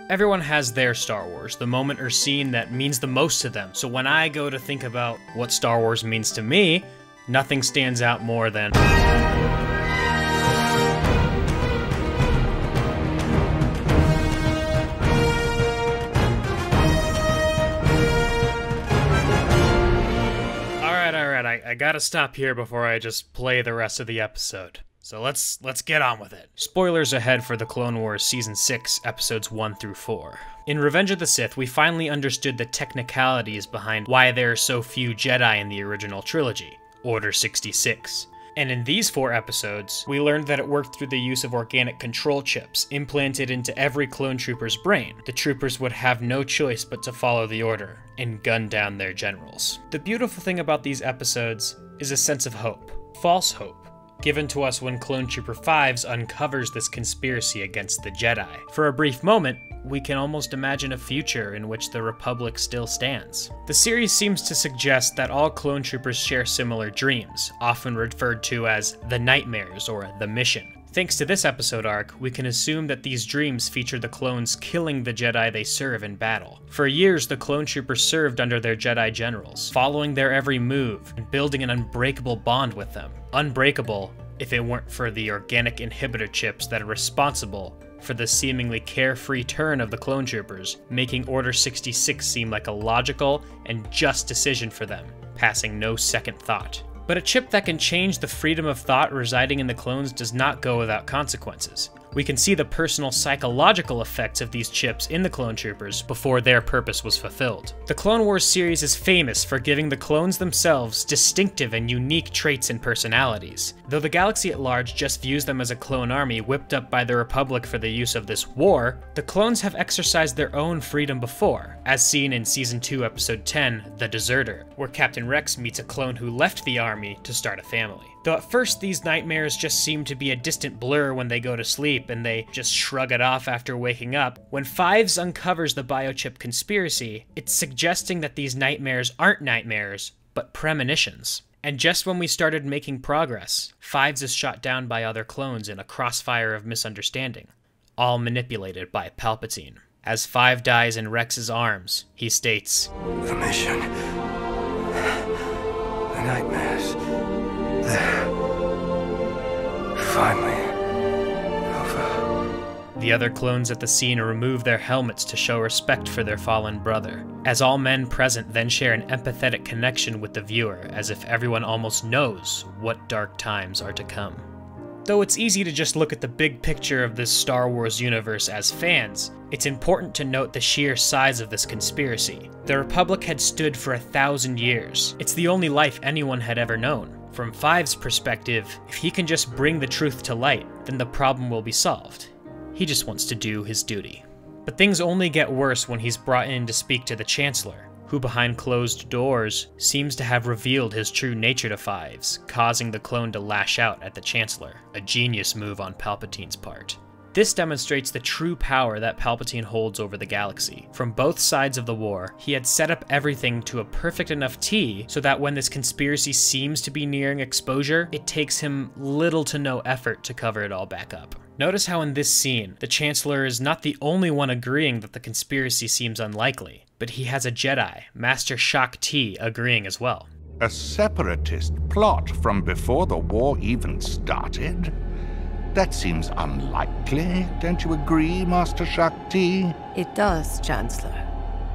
Everyone has their Star Wars, the moment or scene that means the most to them. So when I go to think about what Star Wars means to me, nothing stands out more than... Alright, I gotta stop here before I just play the rest of the episode. So let's get on with it. Spoilers ahead for the Clone Wars Season 6, Episodes 1 through 4. In Revenge of the Sith, we finally understood the technicalities behind why there are so few Jedi in the original trilogy, Order 66. And in these 4 episodes, we learned that it worked through the use of organic control chips implanted into every clone trooper's brain. The troopers would have no choice but to follow the order and gun down their generals. The beautiful thing about these episodes is a sense of hope. False hope. Given to us when Clone Trooper 5's uncovers this conspiracy against the Jedi. For a brief moment, we can almost imagine a future in which the Republic still stands. The series seems to suggest that all clone troopers share similar dreams, often referred to as the nightmares or the mission. Thanks to this episode arc, we can assume that these dreams feature the clones killing the Jedi they serve in battle. For years, the clone troopers served under their Jedi generals, following their every move and building an unbreakable bond with them. Unbreakable if it weren't for the organic inhibitor chips that are responsible for the seemingly carefree turn of the clone troopers, making Order 66 seem like a logical and just decision for them, passing no second thought. But a chip that can change the freedom of thought residing in the clones does not go without consequences. We can see the personal psychological effects of these chips in the clone troopers before their purpose was fulfilled. The Clone Wars series is famous for giving the clones themselves distinctive and unique traits and personalities. Though the galaxy at large just views them as a clone army whipped up by the Republic for the use of this war, the clones have exercised their own freedom before, as seen in Season 2 Episode 10, The Deserter, where Captain Rex meets a clone who left the army to start a family. Though at first these nightmares just seem to be a distant blur when they go to sleep and they just shrug it off after waking up, when Fives uncovers the biochip conspiracy, it's suggesting that these nightmares aren't nightmares, but premonitions. And just when we started making progress, Fives is shot down by other clones in a crossfire of misunderstanding, all manipulated by Palpatine. As Five dies in Rex's arms, he states, "The mission, the nightmares, they're finally over." The other clones at the scene remove their helmets to show respect for their fallen brother, as all men present then share an empathetic connection with the viewer, as if everyone almost knows what dark times are to come. Though it's easy to just look at the big picture of this Star Wars universe as fans, it's important to note the sheer size of this conspiracy. The Republic had stood for 1,000 years. It's the only life anyone had ever known. From Five's perspective, if he can just bring the truth to light, then the problem will be solved. He just wants to do his duty. But things only get worse when he's brought in to speak to the Chancellor, who behind closed doors seems to have revealed his true nature to Fives, causing the clone to lash out at the Chancellor, a genius move on Palpatine's part. This demonstrates the true power that Palpatine holds over the galaxy. From both sides of the war, he had set up everything to a perfect enough T so that when this conspiracy seems to be nearing exposure, it takes him little to no effort to cover it all back up. Notice how in this scene, the Chancellor is not the only one agreeing that the conspiracy seems unlikely, but he has a Jedi, Master Shaak Ti, agreeing as well. A separatist plot from before the war even started? That seems unlikely, don't you agree, Master Shaak Ti? It does, Chancellor.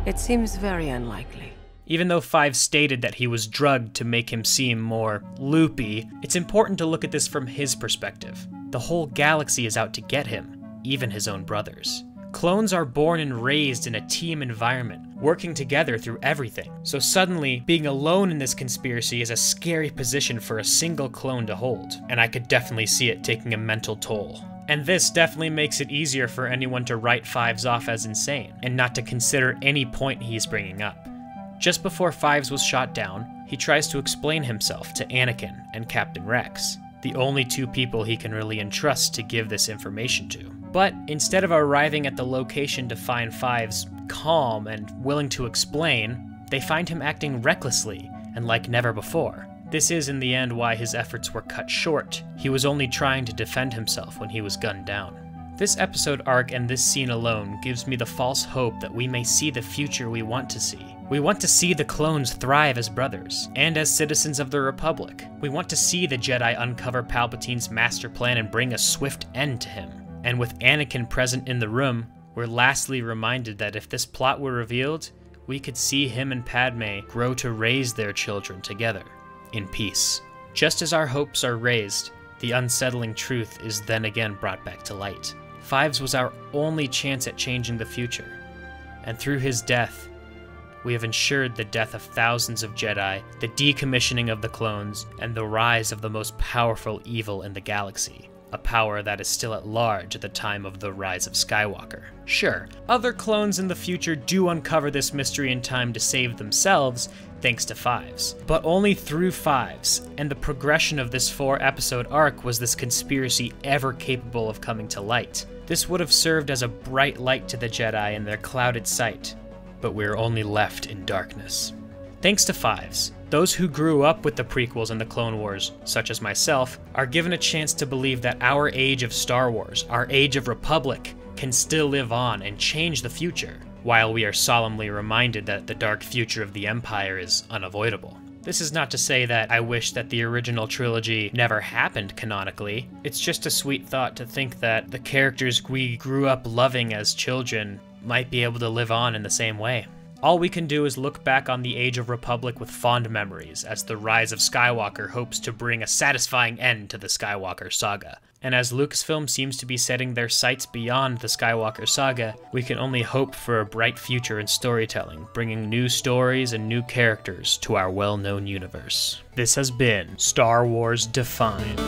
It seems very unlikely. Even though Five stated that he was drugged to make him seem more loopy, it's important to look at this from his perspective. The whole galaxy is out to get him, even his own brothers. Clones are born and raised in a team environment, working together through everything. So suddenly, being alone in this conspiracy is a scary position for a single clone to hold, and I could definitely see it taking a mental toll. And this definitely makes it easier for anyone to write Fives off as insane, and not to consider any point he's bringing up. Just before Fives was shot down, he tries to explain himself to Anakin and Captain Rex, the only two people he can really entrust to give this information to. But instead of arriving at the location to find Fives calm and willing to explain, they find him acting recklessly and like never before. This is in the end why his efforts were cut short. He was only trying to defend himself when he was gunned down. This episode arc and this scene alone gives me the false hope that we may see the future we want to see. We want to see the clones thrive as brothers, and as citizens of the Republic. We want to see the Jedi uncover Palpatine's master plan and bring a swift end to him. And with Anakin present in the room, we're lastly reminded that if this plot were revealed, we could see him and Padme grow to raise their children together, in peace. Just as our hopes are raised, the unsettling truth is then again brought back to light. Fives was our only chance at changing the future, and through his death, we have ensured the death of thousands of Jedi, the decommissioning of the clones, and the rise of the most powerful evil in the galaxy. A power that is still at large at the time of the rise of Skywalker. Sure, other clones in the future do uncover this mystery in time to save themselves, thanks to Fives. But only through Fives, and the progression of this 4-episode arc was this conspiracy ever capable of coming to light. This would have served as a bright light to the Jedi in their clouded sight, but we're only left in darkness. Thanks to Fives, those who grew up with the prequels and the Clone Wars, such as myself, are given a chance to believe that our age of Star Wars, our age of Republic, can still live on and change the future, while we are solemnly reminded that the dark future of the Empire is unavoidable. This is not to say that I wish that the original trilogy never happened canonically. It's just a sweet thought to think that the characters we grew up loving as children might be able to live on in the same way. All we can do is look back on the Age of Republic with fond memories, as the rise of Skywalker hopes to bring a satisfying end to the Skywalker saga. And as Lucasfilm seems to be setting their sights beyond the Skywalker saga, we can only hope for a bright future in storytelling, bringing new stories and new characters to our well-known universe. This has been Star Wars Defined.